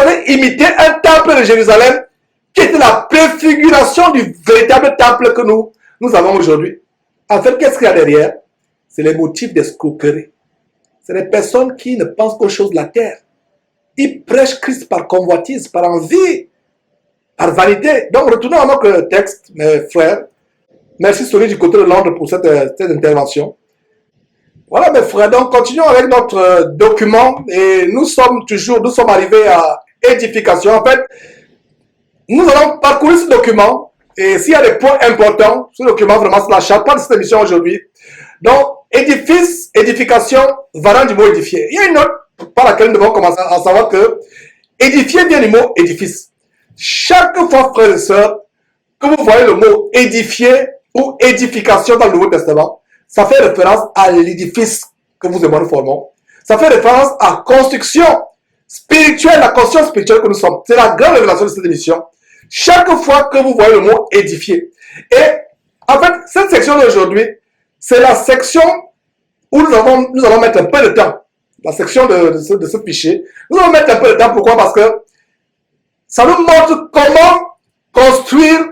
allez imiter un temple de Jérusalem qui était la préfiguration du véritable temple que nous avons aujourd'hui. En fait, qu'est-ce qu'il y a derrière? C'est les motifs d'escroquerie. C'est les personnes qui ne pensent qu'aux choses de la terre. Ils prêchent Christ par convoitise, par envie, par vanité. Donc, retournons à notre texte, mes frères. Merci, Sony, du côté de Londres pour cette intervention. Voilà, mes frères. Donc, continuons avec notre document. Et nous sommes arrivés à édification. En fait, nous allons parcourir ce document. Et s'il y a des points importants, ce document, vraiment, c'est la charpente de cette émission aujourd'hui. Donc, édifice, édification, variant du mot édifier. Il y a une note par laquelle nous devons commencer à savoir que édifier vient du mot édifice. Chaque fois, frères et sœurs, que vous voyez le mot édifier ou édification dans le Nouveau Testament, ça fait référence à l'édifice que vous et moi nous formons. Ça fait référence à construction spirituelle, la construction spirituelle que nous sommes. C'est la grande révélation de cette émission. Chaque fois que vous voyez le mot édifier. Et en fait, cette section d'aujourd'hui, c'est la section où nous allons mettre un peu de temps. La section de ce fichier. Nous allons mettre un peu de temps. Pourquoi? Parce que ça nous montre comment construire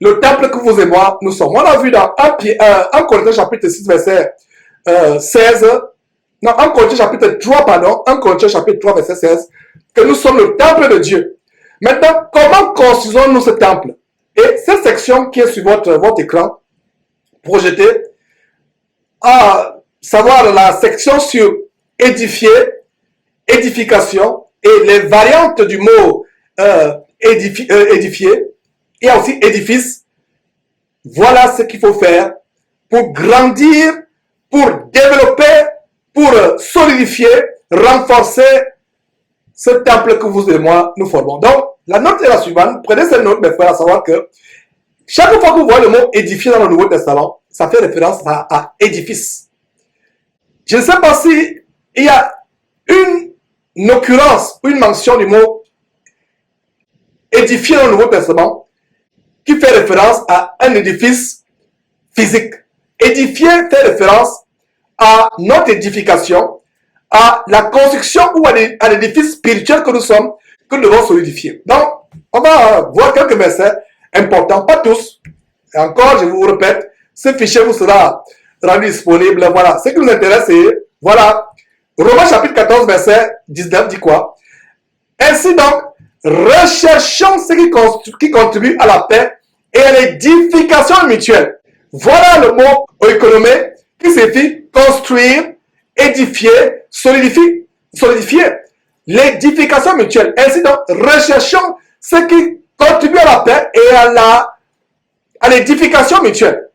le temple que vous et moi, nous sommes. On a vu dans 1 Corinthiens chapitre 6, verset 16. Non, 1 Corinthiens chapitre 3, pardon. 1 Corinthiens chapitre 3, verset 16. Que nous sommes le temple de Dieu. Maintenant, comment construisons-nous ce temple? Et cette section qui est sur votre écran, projeté, à savoir la section sur édifier, édification et les variantes du mot édifier, et aussi édifice. Voilà ce qu'il faut faire pour grandir, pour développer, pour solidifier, renforcer ce temple que vous et moi nous formons. Donc, la note est la suivante. Prenez cette note, mes frères, à savoir que chaque fois que vous voyez le mot édifier dans le Nouveau Testament, ça fait référence à édifice. Je ne sais pas si il y a une occurrence ou une mention du mot édifier dans le Nouveau Testament qui fait référence à un édifice physique. Édifier fait référence à notre édification, à la construction ou à l'édifice spirituel que nous sommes, que nous devons solidifier. Donc, on va voir quelques versets importants, pas tous. Et encore, je vous répète, ce fichier vous sera rendu disponible. Voilà. Ce qui nous intéresse, c'est, voilà, Romains chapitre 14, verset 19 dit quoi? Ainsi donc, recherchons ce qui contribue à la paix et à l'édification mutuelle. Voilà le mot oikonomé qui signifie construire, édifier, solidifier. L'édification mutuelle. Ainsi donc, recherchons ce qui contribue à la paix et à l'édification mutuelle.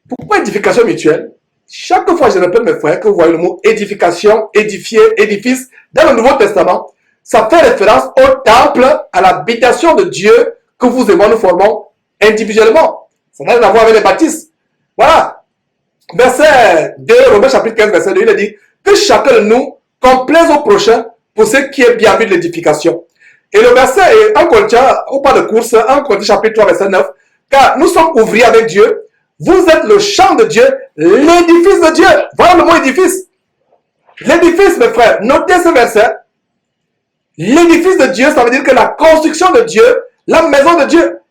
Pourquoi édification mutuelle? Chaque fois, je répète, mes frères, que vous voyez le mot édification, édifier, édifice, dans le Nouveau Testament, ça fait référence au temple, à l'habitation de Dieu que vous et moi nous formons individuellement. Ça n'a rien à voir avec les baptistes. Voilà. Verset 2, Romains chapitre 15, verset 2, il a dit que chacun de nous complaise au prochain pour ce qui est bien vu de l'édification. Et le verset est 1 Corinthiens, au pas de course, 1 Corinthiens chapitre 3, verset 9, car nous sommes ouvriers avec Dieu, vous êtes le champ de Dieu, l'édifice de Dieu. Voilà le mot édifice. L'édifice, mes frères, notez ce verset. L'édifice de Dieu, ça veut dire que la construction de Dieu, la maison de Dieu.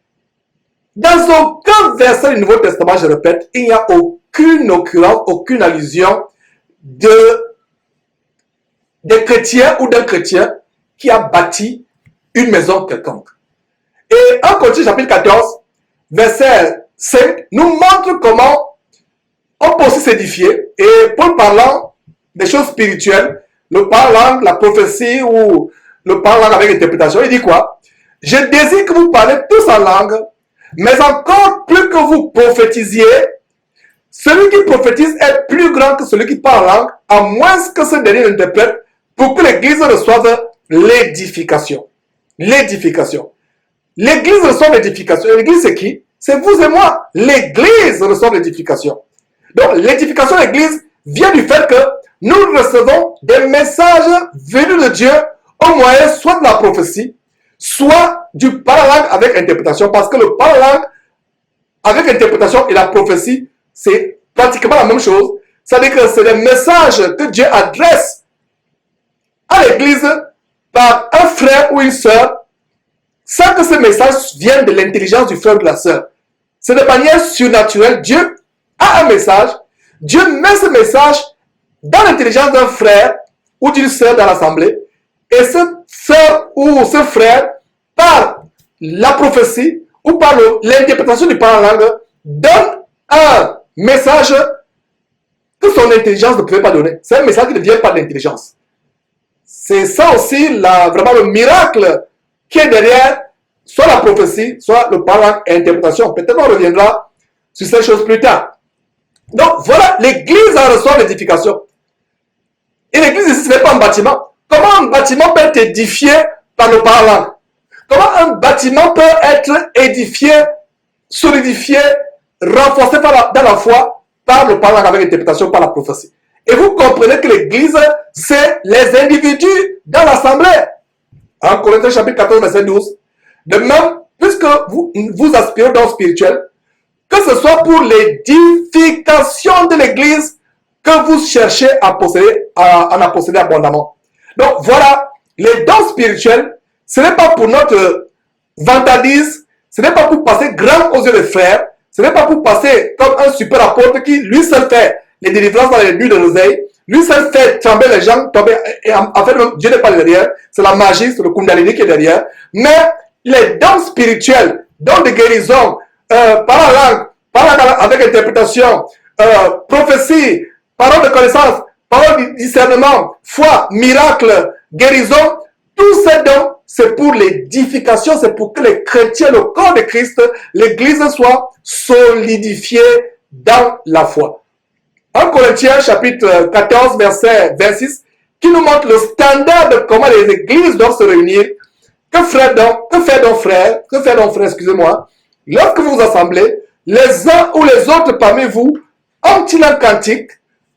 Dans aucun verset du Nouveau Testament, je répète, il n'y a aucune occurrence, aucune allusion des chrétiens ou d'un chrétien qui a bâti une maison quelconque. Et 1 Corinthiens chapitre 14, verset 5, nous montre comment on peut aussi s'édifier. Et Paul parlant des choses spirituelles, le parlant, la prophétie ou le parlant avec interprétation, il dit quoi? Je désire que vous parlez tous en langue, mais encore plus que vous prophétisiez. Celui qui prophétise est plus grand que celui qui parle en langue, à moins que ce dernier l'interprète, pour que l'Église reçoive l'édification. L'édification. L'Église reçoit l'édification. L'Église, c'est qui? C'est vous et moi. L'Église reçoit l'édification. Donc, l'édification de l'Église vient du fait que nous recevons des messages venus de Dieu au moyen soit de la prophétie, soit du parlant avec interprétation. Parce que le parlant avec interprétation et la prophétie, c'est pratiquement la même chose. C'est-à-dire que c'est des messages que Dieu adresse à l'Église par un frère ou une sœur, sans que ce message vienne de l'intelligence du frère ou de la sœur. C'est de manière surnaturelle. Dieu a un message. Dieu met ce message dans l'intelligence d'un frère ou d'une sœur dans l'assemblée. Et ce sœur ou ce frère, par la prophétie ou par l'interprétation du parole en langue, donne un message que son intelligence ne pouvait pas donner. C'est un message qui ne vient pas de l'intelligence. C'est ça aussi vraiment le miracle qui est derrière soit la prophétie, soit le parole et l'interprétation. Peut-être on reviendra sur ces choses plus tard. Donc voilà, l'église en reçoit l'édification. Et l'église ici, ce n'est pas un bâtiment. Comment un bâtiment peut être édifié par le parlant? Comment un bâtiment peut être édifié, solidifié, renforcé dans la foi par le parlant avec l'interprétation, par la prophétie? Et vous comprenez que l'église, c'est les individus dans l'assemblée. En Corinthiens chapitre 14, verset 12. De même, puisque vous aspirez dans le spirituel, que ce soit pour l'édification de l'église que vous cherchez à posséder, à en posséder abondamment. Donc voilà, les dons spirituels, ce n'est pas pour notre vandalisme, ce n'est pas pour passer grand aux yeux des frères, ce n'est pas pour passer comme un super apôtre qui lui seul fait les délivrances dans les nuits de l'oseille, lui seul fait trembler les gens, tomber, et en fait Dieu n'est pas derrière, c'est la magie, c'est le Kundalini qui est derrière, mais les dons spirituels, dons de guérison, par la langue, avec interprétation, prophétie, parole de connaissance, parole de discernement, foi, miracle, guérison, tous ces dons, c'est pour l'édification, c'est pour que les chrétiens, le corps de Christ, l'église soit solidifiée dans la foi. En Corinthiens chapitre 14, verset 26, qui nous montre le standard de comment les églises doivent se réunir. Que fait donc frère, excusez-moi, lorsque vous vous assemblez, les uns ou les autres parmi vous ont-ils un cantique,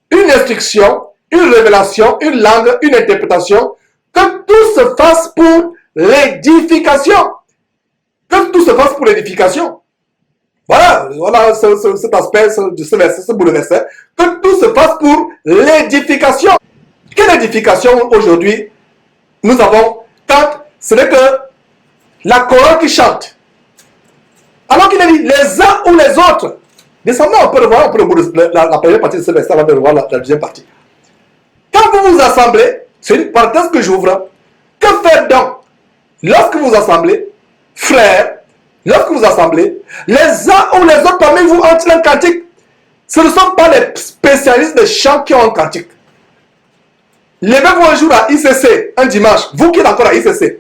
une instruction, une révélation, une langue, une interprétation, que tout se fasse pour l'édification. Que tout se fasse pour l'édification. Voilà cet aspect de ce verset, ce bout de verset. Que tout se fasse pour l'édification. Quelle édification aujourd'hui nous avons quand ce n'est que la chorale qui chante. Alors qu'il a dit les uns ou les autres. Descendons, on peut revoir la première partie de ce verset avant de revoir la deuxième partie. Quand vous vous assemblez, c'est une parenthèse que j'ouvre. Que faites donc lorsque vous assemblez, frères, lorsque vous assemblez, les uns ou les autres parmi vous ont-ils un cantique? Ce ne sont pas les spécialistes de chant qui ont un cantique. Levez-vous un jour à ICC, un dimanche, vous qui êtes encore à ICC,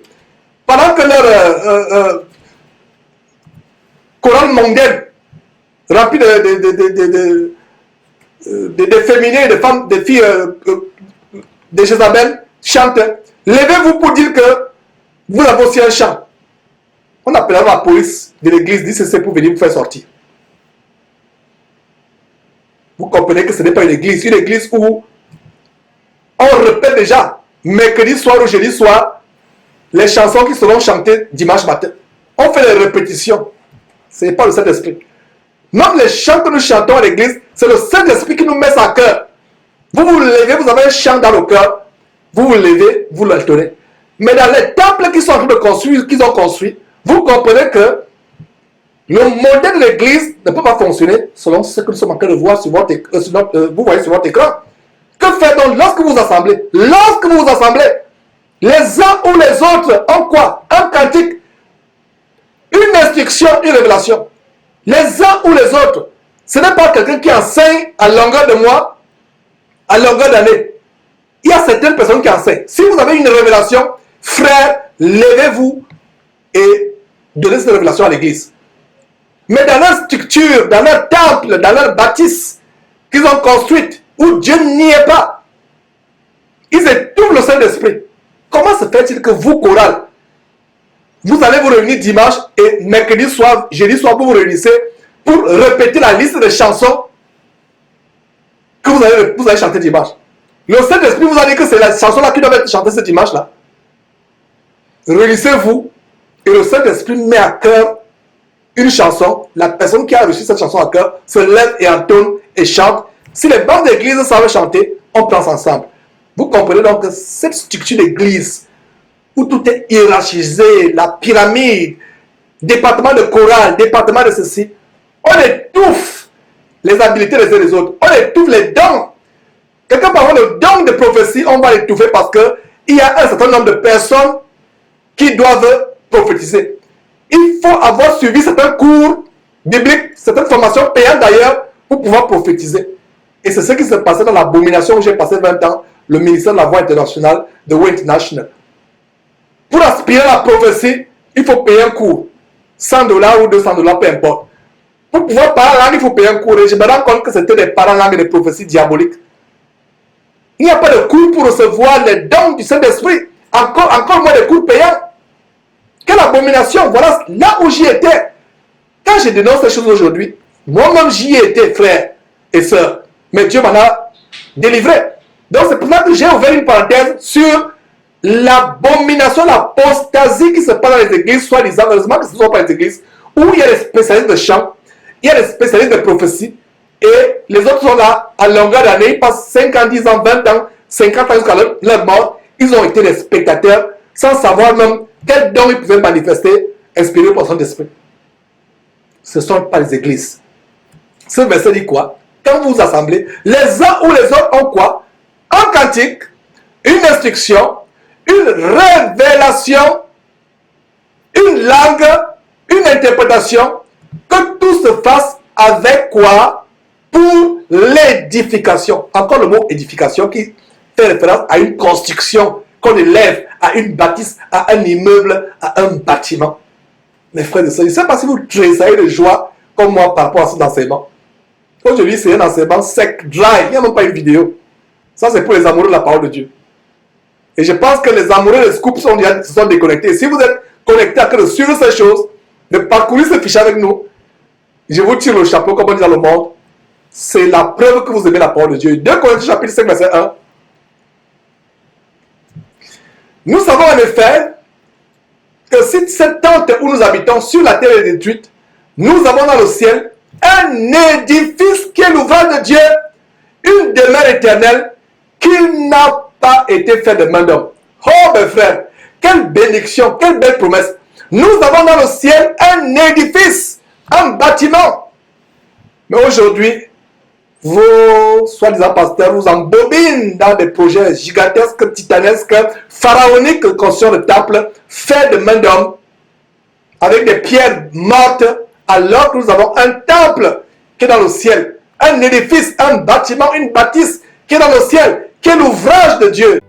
pendant que leur chorale mondaine, remplie de féminins, de femmes, de filles, de Jézabel, chante. Levez-vous pour dire que vous avez aussi un chant. On appellera la police de l'église d'ICC pour venir vous faire sortir. Vous comprenez que ce n'est pas une église où on répète déjà, mercredi soir ou jeudi soir, les chansons qui seront chantées dimanche matin. On fait les répétitions. Ce n'est pas le Saint-Esprit. Même les chants que nous chantons à l'église, c'est le Saint-Esprit qui nous met ça à cœur. Vous vous levez, vous avez un chant dans le cœur, vous vous levez, vous l'altonnez. Mais dans les temples qu'ils sont en train de construire, qu'ils ont construits, vous comprenez que le modèle de l'église ne peut pas fonctionner selon ce que nous sommes en train de voir sur votre vous voyez sur votre écran. Que fait-on lorsque vous assemblez? Lorsque vous vous assemblez, les uns ou les autres ont quoi? Un cantique, une instruction, une révélation. Les uns ou les autres, ce n'est pas quelqu'un qui enseigne à longueur de mois, à longueur d'année. Il y a certaines personnes qui enseignent. Si vous avez une révélation, frère, levez-vous et donnez cette révélation à l'église. Mais dans leur structure, dans leur temple, dans leur bâtisse qu'ils ont construite, où Dieu n'y est pas, ils étouffent le Saint-Esprit. Comment se fait-il que vous, chorale, vous allez vous réunir dimanche et mercredi soir, jeudi soir, vous vous réunissez pour répéter la liste de chansons que vous allez chanter dimanche? Le Saint-Esprit vous a dit que c'est la chanson-là qui doit être chantée ce dimanche-là. Réunissez-vous et le Saint-Esprit met à cœur une chanson. La personne qui a reçu cette chanson à cœur se lève et entonne et chante. Si les bandes d'église savent chanter, on prend ça ensemble. Vous comprenez donc que cette structure d'église où tout est hiérarchisé, la pyramide, département de chorale, département de ceci. On étouffe les habiletés les uns des autres. On étouffe les dons. Quelqu'un parle de dons de prophétie, on va l'étouffer parce qu'il y a un certain nombre de personnes qui doivent prophétiser. Il faut avoir suivi certains cours bibliques, certaines formations payantes d'ailleurs, pour pouvoir prophétiser. Et c'est ce qui s'est passé dans l'abomination où j'ai passé 20 ans, le ministère de la Voix internationale, de Way International. Pour aspirer à la prophétie, il faut payer un cours. 100 $ ou 200 $, peu importe. Pour pouvoir parler langue, il faut payer un cours. Et je me rends compte que c'était des parents langues et des prophéties diaboliques. Il n'y a pas de cours pour recevoir les dons du Saint-Esprit. Encore moins de cours payants. Quelle abomination. Voilà là où j'y étais. Quand je dénonce ces choses aujourd'hui, moi-même j'y étais, frère et sœurs. Mais Dieu m'en a délivré. Donc c'est pour ça que j'ai ouvert une parenthèse sur l'abomination, l'apostasie qui se passe dans les églises, soi-disant, heureusement que ce ne sont pas les églises, où il y a des spécialistes de chant, il y a des spécialistes de prophétie, et les autres sont là à longueur d'année, ils passent 5 ans, 10 ans, 20 ans, 50 ans jusqu'à leur mort, ils ont été des spectateurs, sans savoir même quel don ils pouvaient manifester, inspirés par son esprit. Ce ne sont pas les églises. Ce verset dit quoi? Quand vous vous assemblez, les uns ou les autres ont quoi? Un cantique, une instruction, une révélation, une langue, une interprétation, que tout se fasse avec quoi? Pour l'édification. Encore le mot édification qui fait référence à une construction qu'on élève, à une bâtisse, à un immeuble, à un bâtiment. Mes frères et sœurs, je ne sais pas si vous tressaillez de joie comme moi par rapport à cet enseignement. Aujourd'hui, c'est un enseignement sec, dry, il n'y a même pas une vidéo. Ça, c'est pour les amoureux de la parole de Dieu. Et je pense que les amoureux des scoops se sont déconnectés. Si vous êtes connectés à que de suivre ces choses, de parcourir ce fichier avec nous, je vous tire le chapeau comme on dit dans le monde. C'est la preuve que vous aimez la parole de Dieu. 2 Corinthiens chapitre 5, verset 1. Nous savons en effet que si cette tente où nous habitons sur la terre est détruite, nous avons dans le ciel un édifice qui est l'ouvrage de Dieu, une demeure éternelle qui n'a pas été faite de main d'homme. Oh mes frères, quelle bénédiction, quelle belle promesse. Nous avons dans le ciel un édifice, un bâtiment. Mais aujourd'hui, vos soi-disant pasteurs vous embobinent dans des projets gigantesques, titanesques, pharaoniques, construction de temples, faits de main d'homme, avec des pierres mortes, alors que nous avons un temple qui est dans le ciel, un édifice, un bâtiment, une bâtisse qui est dans le ciel, qui est l'ouvrage de Dieu.